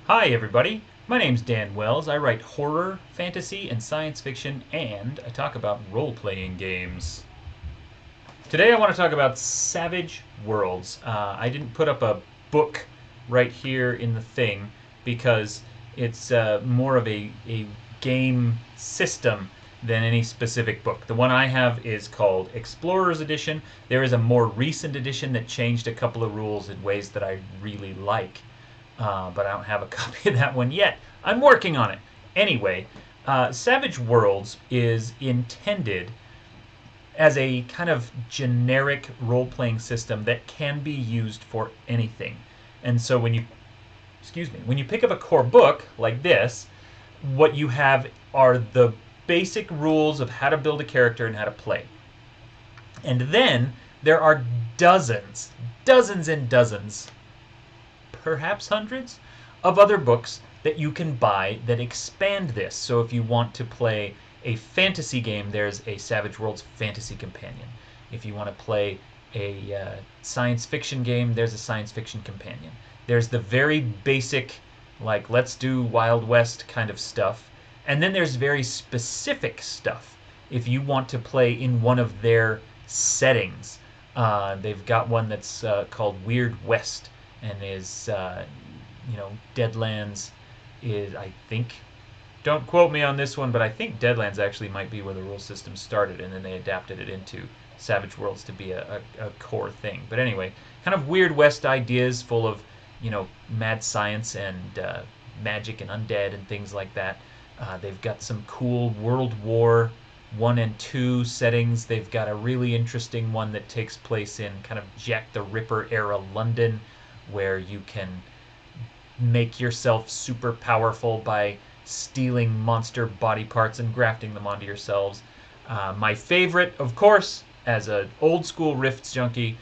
Hi everybody, my name's Dan Wells. I write horror, fantasy, and science fiction, and I talk about role-playing games. Today I want to talk about Savage Worlds. I didn't put up a book right here in the thing because it's more of a game system than any specific book. The one I have is called Explorer's Edition. There is a more recent edition that changed a couple of rules in ways that I really like. But I don't have a copy of that one yet. I'm working on it. Anyway, Savage Worlds is intended as a kind of generic role-playing system that can be used for anything. And so when you pick up a core book like this, what you have are the basic rules of how to build a character and how to play. And then there are dozens and dozens, perhaps hundreds, of other books that you can buy that expand this. So if you want to play a fantasy game, there's a Savage Worlds Fantasy Companion. If you want to play a science fiction game, there's a science fiction companion. There's the very basic, like, let's do Wild West kind of stuff. And then there's very specific stuff. If you want to play in one of their settings, they've got one that's called Weird West, and is Deadlands is, I think, don't quote me on this one, but I think Deadlands actually might be where the rule system started, and then they adapted it into Savage Worlds to be a core thing. But anyway, kind of Weird West ideas full of mad science and magic and undead and things like that. They've got some cool World War I and II settings. They've got a really interesting one that takes place in kind of Jack the Ripper era London, where you can make yourself super powerful by stealing monster body parts and grafting them onto yourselves. My favorite, of course, as an old school Rifts junkie,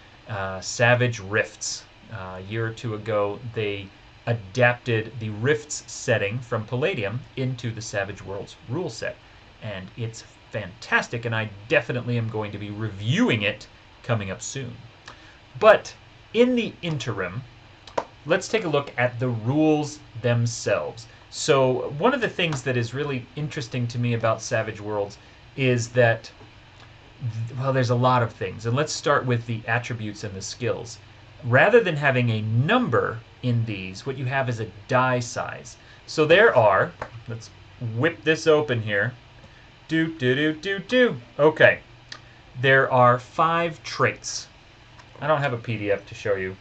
Savage Rifts. A year or two ago, they adapted the Rifts setting from Palladium into the Savage Worlds rule set. And it's fantastic, and I definitely am going to be reviewing it coming up soon. But in the interim, let's take a look at the rules themselves. So one of the things that is really interesting to me about Savage Worlds is that, well, there's a lot of things. And let's start with the attributes and the skills. Rather than having a number in these, what you have is a die size. So there are, let's whip this open here. Okay. There are 5 traits. I don't have a PDF to show you.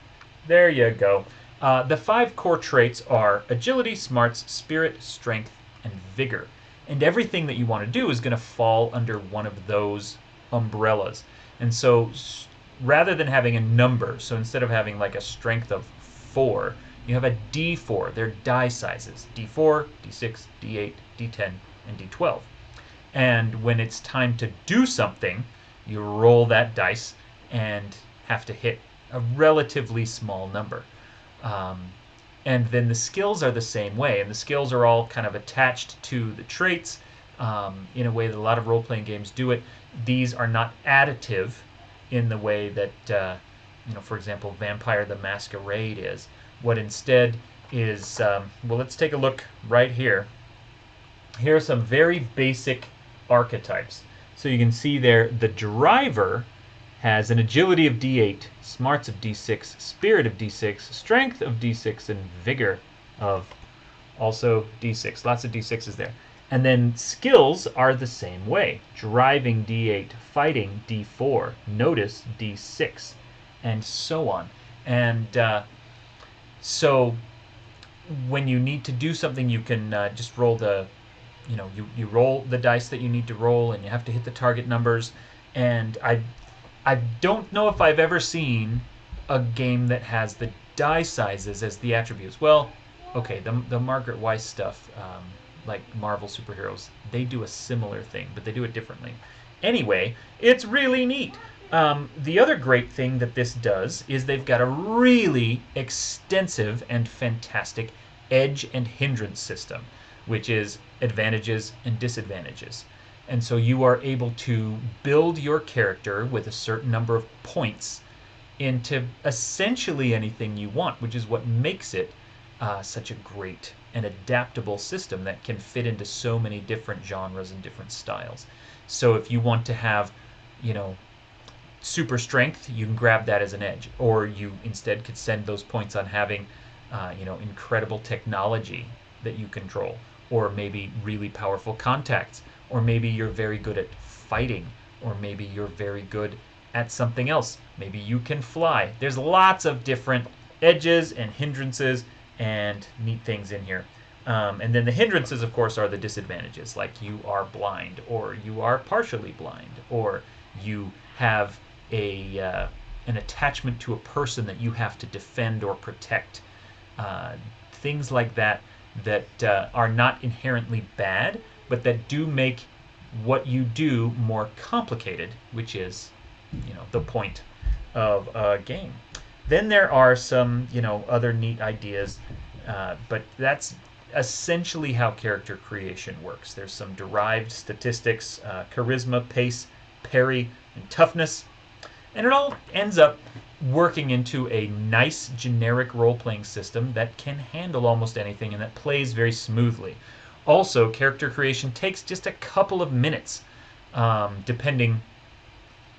There you go. The 5 core traits are agility, smarts, spirit, strength, and vigor. And everything that you want to do is going to fall under one of those umbrellas. And so rather than having a number, so instead of having like a strength of 4, you have a D4. They're die sizes. D4, D6, D8, D10, and D12. And when it's time to do something, you roll that dice and have to hit a relatively small number. And then the skills are the same way, and the skills are all kind of attached to the traits in a way that a lot of role-playing games do it. These are not additive in the way that, for example, Vampire the Masquerade is. What instead is, well, let's take a look right here. Here are some very basic archetypes. So you can see there the driver has an agility of D8, smarts of D6, spirit of D6, strength of D6, and vigor of also D6. Lots of D6s there. And then skills are the same way. Driving D8, fighting D4, notice D6, and so on. And so when you need to do something, you can just roll the, you roll the dice that you need to roll, and you have to hit the target numbers. And I don't know if I've ever seen a game that has the die sizes as the attributes. Well, okay, the Margaret Weiss stuff, like Marvel superheroes, they do a similar thing, but they do it differently. Anyway, it's really neat. The other great thing that this does is they've got a really extensive and fantastic edge and hindrance system, which is advantages and disadvantages. And so you are able to build your character with a certain number of points into essentially anything you want, which is what makes it such a great and adaptable system that can fit into so many different genres and different styles. So if you want to have, you know, super strength, you can grab that as an edge, or you instead could send those points on having, incredible technology that you control, or maybe really powerful contacts, or maybe you're very good at fighting, or maybe you're very good at something else. Maybe you can fly. There's lots of different edges and hindrances and neat things in here. And then the hindrances, of course, are the disadvantages, like you are blind, or you are partially blind, or you have an attachment to a person that you have to defend or protect. Things like that are not inherently bad, but that do make what you do more complicated, which is, the point of a game. Then there are some, other neat ideas, but that's essentially how character creation works. There's some derived statistics, charisma, pace, parry, and toughness, and it all ends up working into a nice generic role-playing system that can handle almost anything and that plays very smoothly. Also, character creation takes just a couple of minutes, depending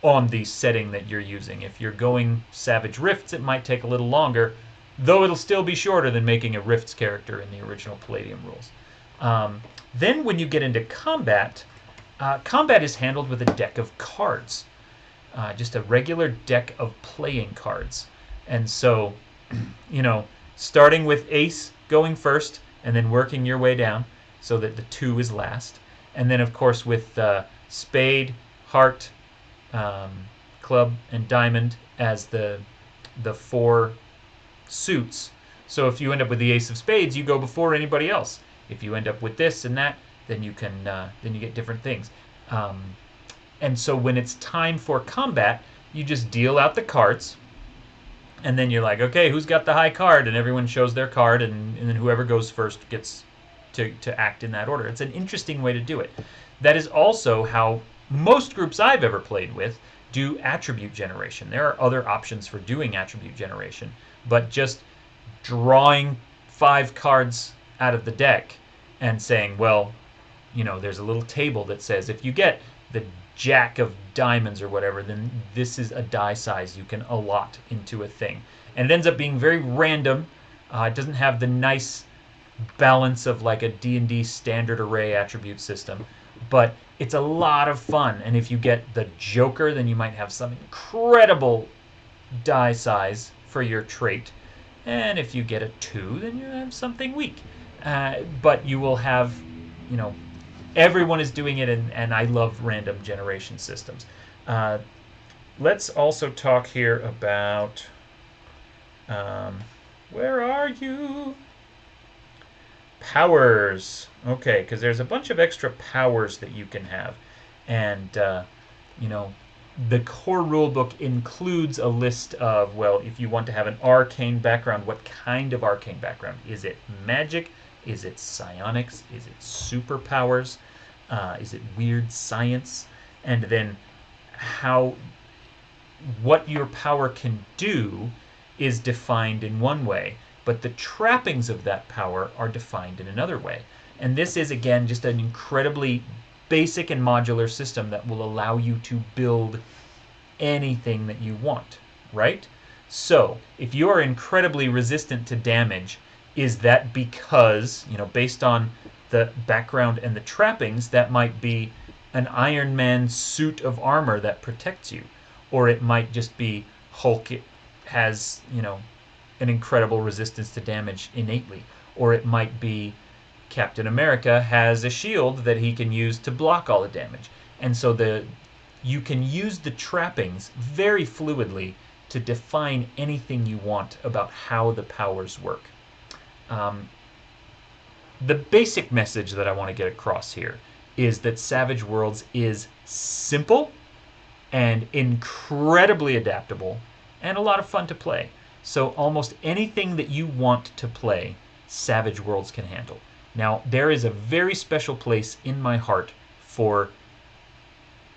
on the setting that you're using. If you're going Savage Rifts, it might take a little longer, though it'll still be shorter than making a Rifts character in the original Palladium rules. Then when you get into combat, combat is handled with a deck of cards. Just a regular deck of playing cards. And so, starting with ace going first and then working your way down so that the 2 is last. And then, of course, with spade, heart, club, and diamond as the 4 suits. So if you end up with the ace of spades, you go before anybody else. If you end up with this and that, then you get different things. And so when it's time for combat, you just deal out the cards, and then you're like, okay, who's got the high card? And everyone shows their card, and then whoever goes first gets to act in that order. It's an interesting way to do it. That is also how most groups I've ever played with do attribute generation. There are other options for doing attribute generation, but just drawing 5 cards out of the deck and saying, well, there's a little table that says if you get the Jack of diamonds or whatever, then this is a die size you can allot into a thing. And it ends up being very random. It doesn't have the nice balance of like a D&D standard array attribute system, but it's a lot of fun. And if you get the Joker, then you might have some incredible die size for your trait. And if you get a 2, then you have something weak. But you will have, everyone is doing it, and I love random generation systems. Let's also talk here about, where are you? Powers. Okay, because there's a bunch of extra powers that you can have. And, the core rulebook includes a list of, well, if you want to have an arcane background, what kind of arcane background? Is it magic? Is it psionics? Is it superpowers? Is it weird science? And then what your power can do is defined in one way, but the trappings of that power are defined in another way. And this is, again, just an incredibly basic and modular system that will allow you to build anything that you want, right? So, if you are incredibly resistant to damage, is that because, based on the background and the trappings, that might be an Iron Man suit of armor that protects you? Or it might just be Hulk has, an incredible resistance to damage innately. Or it might be Captain America has a shield that he can use to block all the damage. And so you can use the trappings very fluidly to define anything you want about how the powers work. The basic message that I want to get across here is that Savage Worlds is simple and incredibly adaptable and a lot of fun to play. So almost anything that you want to play, Savage Worlds can handle. Now, there is a very special place in my heart for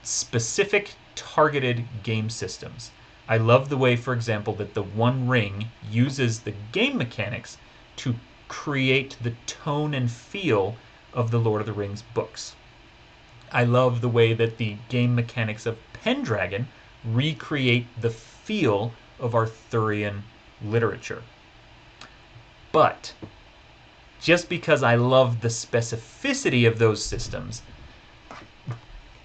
specific targeted game systems. I love the way, for example, that the One Ring uses the game mechanics to create the tone and feel of the Lord of the Rings books. I love the way that the game mechanics of Pendragon recreate the feel of Arthurian literature. But just because I love the specificity of those systems,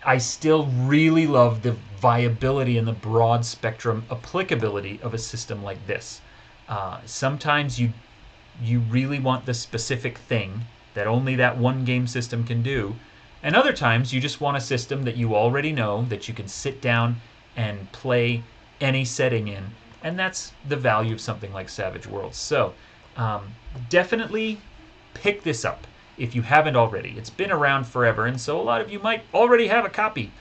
I still really love the viability and the broad spectrum applicability of a system like this. Sometimes you really want the specific thing that only that one game system can do, and other times you just want a system that you already know that you can sit down and play any setting in, and that's the value of something like Savage Worlds. So definitely pick this up if you haven't already. It's been around forever, and so a lot of you might already have a copy.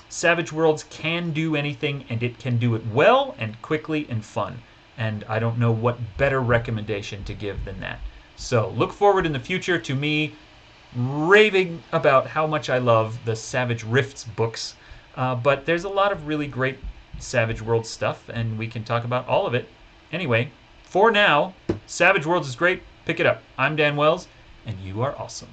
Savage Worlds can do anything, and it can do it well and quickly and fun. And I don't know what better recommendation to give than that. So look forward in the future to me raving about how much I love the Savage Rifts books. But there's a lot of really great Savage Worlds stuff, and we can talk about all of it. Anyway, for now, Savage Worlds is great. Pick it up. I'm Dan Wells, and you are awesome.